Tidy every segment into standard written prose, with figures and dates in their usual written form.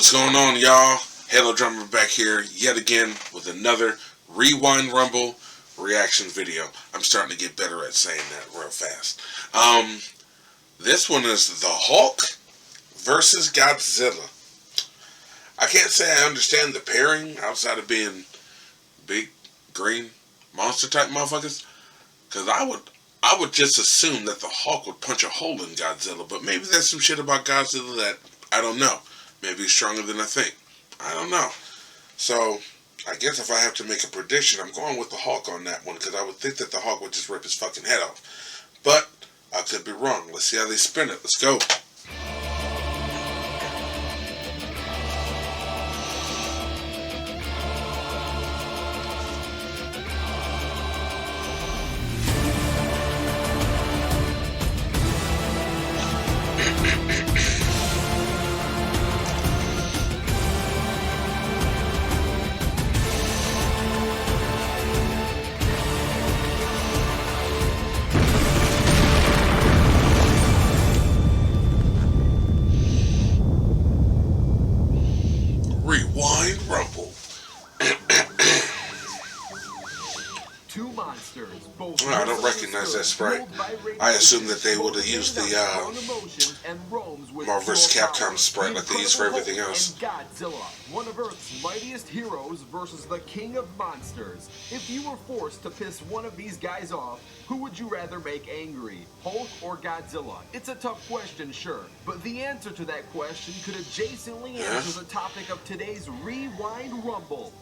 What's going on, y'all? Halo Drummer back here yet again with another Rewind Rumble reaction video. I'm starting to get better at saying that real fast. This one is the Hulk versus Godzilla. I can't say I understand the pairing outside of being big, green, monster type motherfuckers. Because I would just assume that the Hulk would punch a hole in Godzilla. But maybe there's some shit about Godzilla that I don't know. Maybe he's stronger than I think. I don't know. So, I guess if I have to make a prediction, I'm going with the Hulk on that one. Because I would think that the Hulk would just rip his fucking head off. But, I could be wrong. Let's see how they spin it. Let's go. Rewind Rumble. Two monsters, both I don't recognize that sprite. I assume that they would have used the Marvel vs. Capcom sprite like they use for everything else. Godzilla, one of Earth's mightiest heroes versus the king of monsters. If you were forced to piss one of these guys off, who would you rather make angry, Hulk or Godzilla? It's a tough question, sure, but the answer to that question could adjacently answer the topic of today's Rewind Rumble.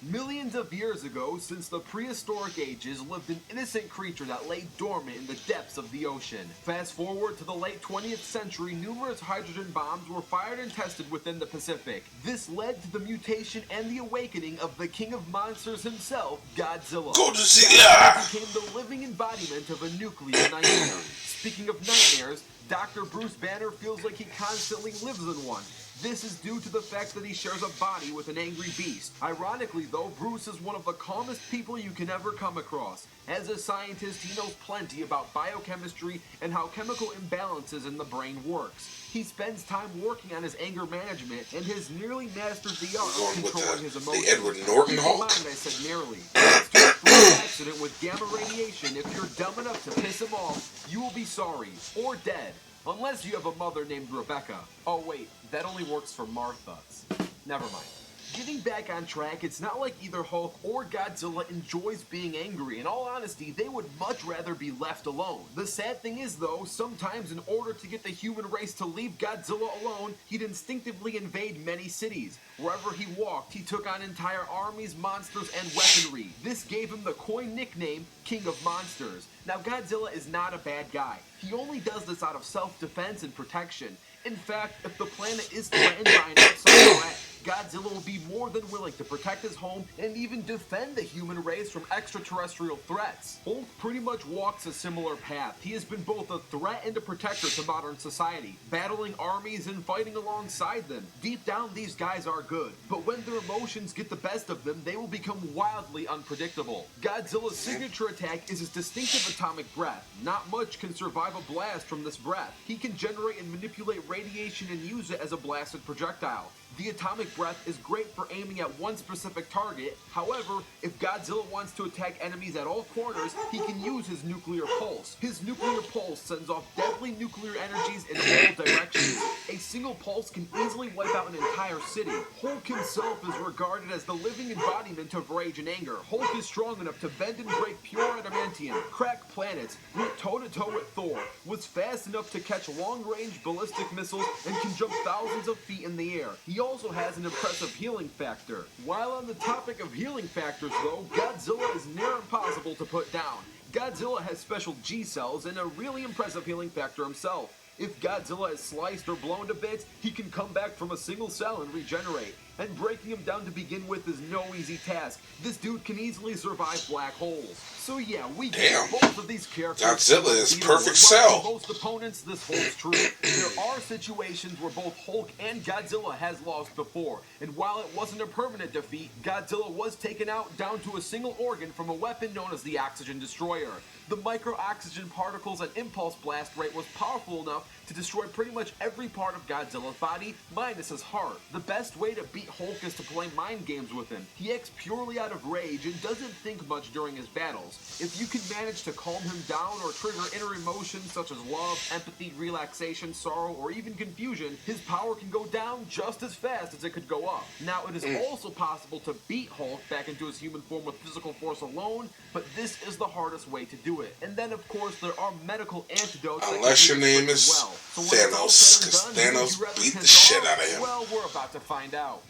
Millions of years ago, since the prehistoric ages, lived an innocent creature that lay dormant in the depths of the ocean. Fast forward to the late 20th century, numerous hydrogen bombs were fired and tested within the Pacific. This led to the mutation and the awakening of the king of monsters himself, Godzilla. Godzilla became the living embodiment of a nuclear nightmare. Speaking of nightmares, Dr. Bruce Banner feels like he constantly lives in one. This is due to the fact that he shares a body with an angry beast. Ironically though, Bruce is one of the calmest people you can ever come across. As a scientist, he knows plenty about biochemistry and how chemical imbalances in the brain works. He spends time working on his anger management and has nearly mastered the art of controlling his emotions. The Edward Norton Keep in Hulk? mind I said nearly. Thanks to a freak accident with gamma radiation, if you're dumb enough to piss him off, you will be sorry, or dead. Unless you have a mother named Rebecca. Oh wait, that only works for Marthas. Never mind. Getting back on track, it's not like either Hulk or Godzilla enjoys being angry. In all honesty, they would much rather be left alone. The sad thing is though, sometimes in order to get the human race to leave Godzilla alone, he'd instinctively invade many cities. Wherever he walked, he took on entire armies, monsters, and weaponry. This gave him the coin nickname, King of Monsters. Now Godzilla is not a bad guy. He only does this out of self-defense and protection. In fact, if the planet is threatened by an outside threat, Godzilla will be more than willing to protect his home and even defend the human race from extraterrestrial threats. Hulk pretty much walks a similar path. He has been both a threat and a protector to modern society, battling armies and fighting alongside them. Deep down, these guys are good, but when their emotions get the best of them, they will become wildly unpredictable. Godzilla's signature attack is his distinctive atomic breath. Not much can survive a blast from this breath. He can generate and manipulate radiation and use it as a blasted projectile. The atomic breath is great for aiming at one specific target. However, if Godzilla wants to attack enemies at all corners, he can use his nuclear pulse. His nuclear pulse sends off deadly nuclear energies in all directions. A single pulse can easily wipe out an entire city. Hulk himself is regarded as the living embodiment of rage and anger. Hulk is strong enough to bend and break pure adamantium, crack planets, went toe-to-toe with Thor, was fast enough to catch long-range ballistic missiles, and can jump thousands of feet in the air. He also has an impressive healing factor. While on the topic of healing factors though, Godzilla is near impossible to put down. Godzilla has special G cells and a really impressive healing factor himself. If Godzilla is sliced or blown to bits, he can come back from a single cell and regenerate. and breaking him down to begin with is no easy task. This dude can easily survive black holes. So yeah, we get both of these characters. Godzilla is perfect cell. Most opponents, this holds true. There are situations where both Hulk and Godzilla has lost before, and while it wasn't a permanent defeat, Godzilla was taken out down to a single organ from a weapon known as the Oxygen Destroyer. The micro-oxygen particles and impulse blast rate was powerful enough to destroy pretty much every part of Godzilla's body, minus his heart. The best way to beat Hulk is to play mind games with him. He acts purely out of rage and doesn't think much during his battles. If you can manage to calm him down or trigger inner emotions such as love, empathy, relaxation, sorrow, or even confusion, his power can go down just as fast as it could go up. Now, it is also possible to beat Hulk back into his human form with physical force alone, but this is the hardest way to do it. And then, of course, there are medical antidotes. Unless your name is Thanos, because Thanos beat the shit out of him. Well, we're about to find out.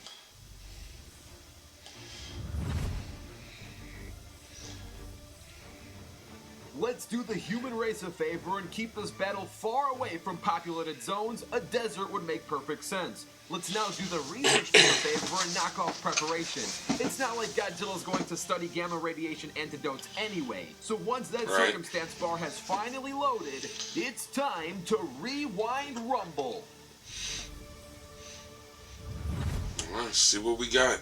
Let's do the human race a favor and keep this battle far away from populated zones. A desert would make perfect sense. Let's now do the research team a favor and knock off preparation. It's not like Godzilla's going to study gamma radiation antidotes anyway. So once that circumstance bar has finally loaded, it's time to rewind rumble. Let's see what we got.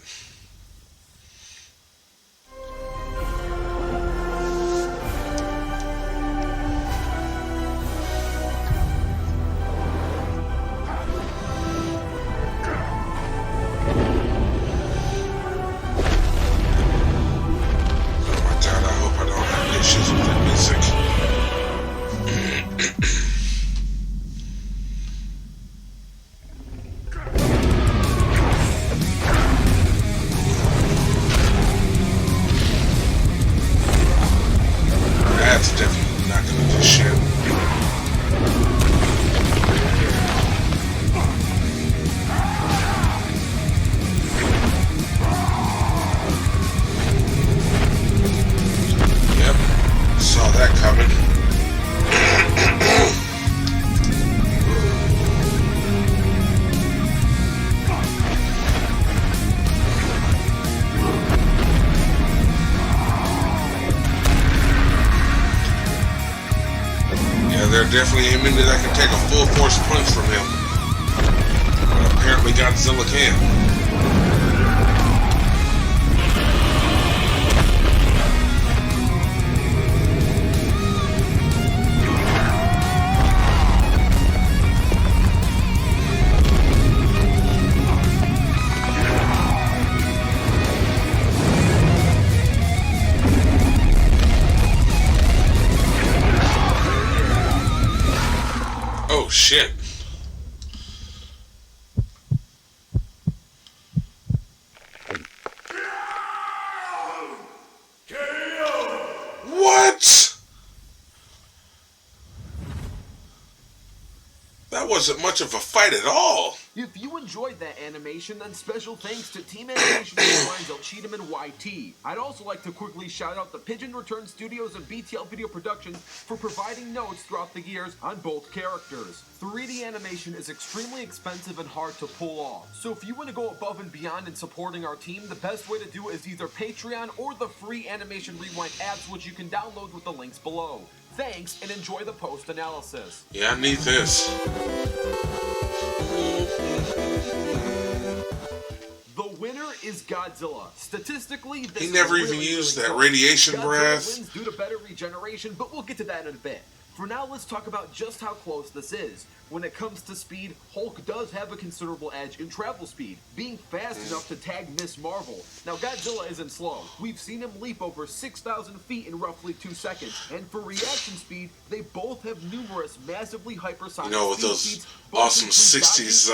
They're definitely aiming that I can take a full force punch from him. But apparently Godzilla can. Oh shit. What? That wasn't much of a fight at all. If you enjoyed that animation, then special thanks to Team Animation Designs El Cheatham and YT. I'd also like to quickly shout out the Pigeon Return Studios and BTL Video Productions for providing notes throughout the years on both characters. 3D animation is extremely expensive and hard to pull off, so if you want to go above and beyond in supporting our team, the best way to do it is either Patreon or the free Animation Rewind apps, which you can download with the links below. Thanks, and enjoy the post-analysis. Yeah, I need this. The winner is Godzilla. Statistically, this he never even used that radiation breath. Godzilla wins due to better regeneration, but we'll get to that in a bit. For now, let's talk about just how close this is. When it comes to speed, Hulk does have a considerable edge in travel speed, being fast enough to tag Miss Marvel. Now, Godzilla isn't slow. We've seen him leap over 6,000 feet in roughly 2 seconds. And for reaction speed, they both have numerous, massively hypersonic with those awesome 60s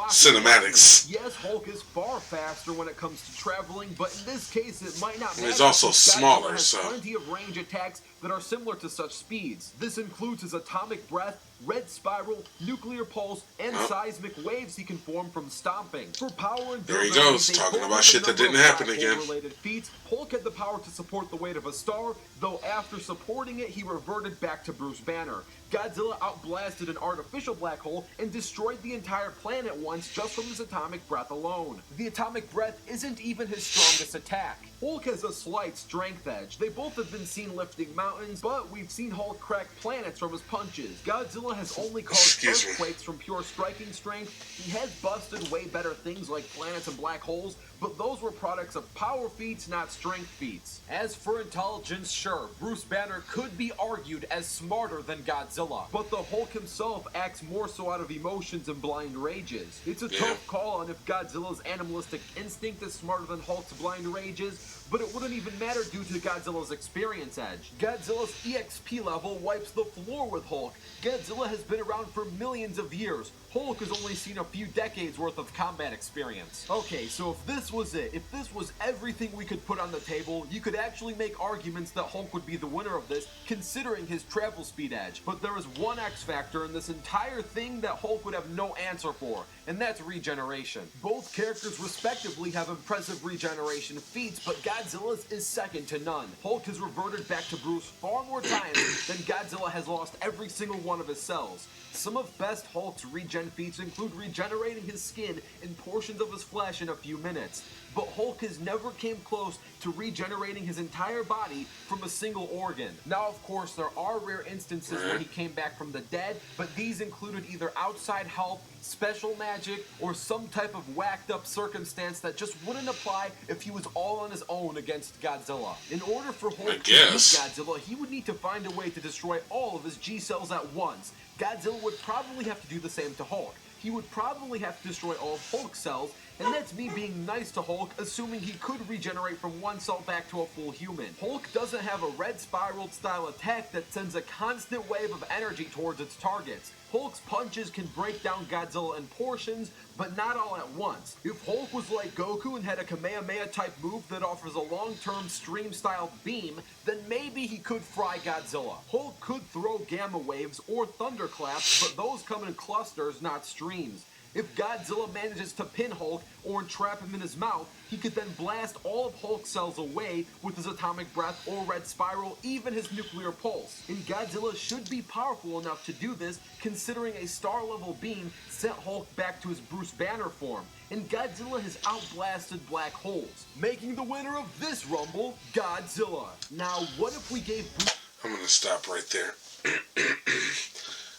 cinematics. Yes, Hulk is far faster when it comes to traveling, but in this case, it might not matter. He's also smaller, has so plenty of range attacks that are similar to such speeds. This includes his atomic breath, red spiral, nuclear pulse, and seismic waves he can form from stomping. For power and there he durability, goes, they talking both about have shit a that number didn't of happen black again. hole-related feats. Hulk had the power to support the weight of a star, though after supporting it, he reverted back to Bruce Banner. Godzilla outblasted an artificial black hole and destroyed the entire planet once just from his atomic breath alone. The atomic breath isn't even his strongest attack. Hulk has a slight strength edge. They both have been seen lifting mountains, but we've seen Hulk crack planets from his punches. Godzilla has only caused earthquakes from pure striking strength. He has busted way better things like planets and black holes, but those were products of power feats, not strength feats. As for intelligence, sure, Bruce Banner could be argued as smarter than Godzilla, but the Hulk himself acts more so out of emotions and blind rages. It's a tough call on if Godzilla's animalistic instinct is smarter than Hulk's blind rages, but it wouldn't even matter due to Godzilla's experience edge. Godzilla's EXP level wipes the floor with Hulk. Godzilla has been around for millions of years. Hulk has only seen a few decades worth of combat experience. Okay, so if this was it, if this was everything we could put on the table, you could actually make arguments that Hulk would be the winner of this, considering his travel speed edge. But there is one X factor in this entire thing that Hulk would have no answer for, and that's regeneration. Both characters respectively have impressive regeneration feats, but Godzilla's is second to none. Hulk has reverted back to Bruce far more times than Godzilla has lost every single one of his cells. Some of best Hulk's regen feats include regenerating his skin and portions of his flesh in a few minutes, but Hulk has never came close to regenerating his entire body from a single organ. Now, of course, there are rare instances where he came back from the dead, but these included either outside help, special magic, or some type of whacked up circumstance that just wouldn't apply if he was all on his own against Godzilla. In order for Hulk to beat Godzilla, he would need to find a way to destroy all of his G-cells at once. Godzilla would probably have to do the same to Hulk. He would probably have to destroy all of Hulk's cells, and that's me being nice to Hulk, assuming he could regenerate from one cell back to a full human. Hulk doesn't have a red spiral style attack that sends a constant wave of energy towards its targets. Hulk's punches can break down Godzilla in portions, but not all at once. If Hulk was like Goku and had a Kamehameha type move that offers a long-term stream-style beam, then maybe he could fry Godzilla. Hulk could throw gamma waves or thunderclaps, but those come in clusters, not streams. If Godzilla manages to pin Hulk or entrap him in his mouth, he could then blast all of Hulk's cells away with his atomic breath or red spiral, even his nuclear pulse. And Godzilla should be powerful enough to do this, considering a star-level beam sent Hulk back to his Bruce Banner form. And Godzilla has outblasted black holes, making the winner of this Rumble, Godzilla. Now, what if we gave Bruce... I'm gonna stop right there.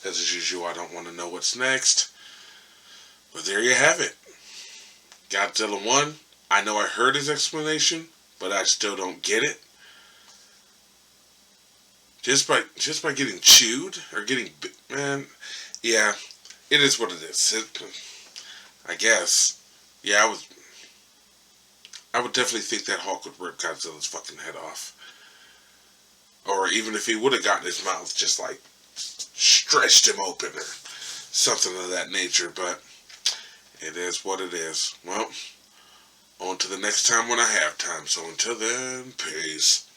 As usual, I don't want to know what's next. But there you have it. Godzilla won. I know I heard his explanation, but I still don't get it. Just by getting chewed or getting, man, yeah, it is what it is. I guess, yeah, I would definitely think that Hulk would rip Godzilla's fucking head off, or even if he would have gotten his mouth just like stretched him open or something of that nature, but. It is what it is. Well, on to the next time when I have time. So until then, peace.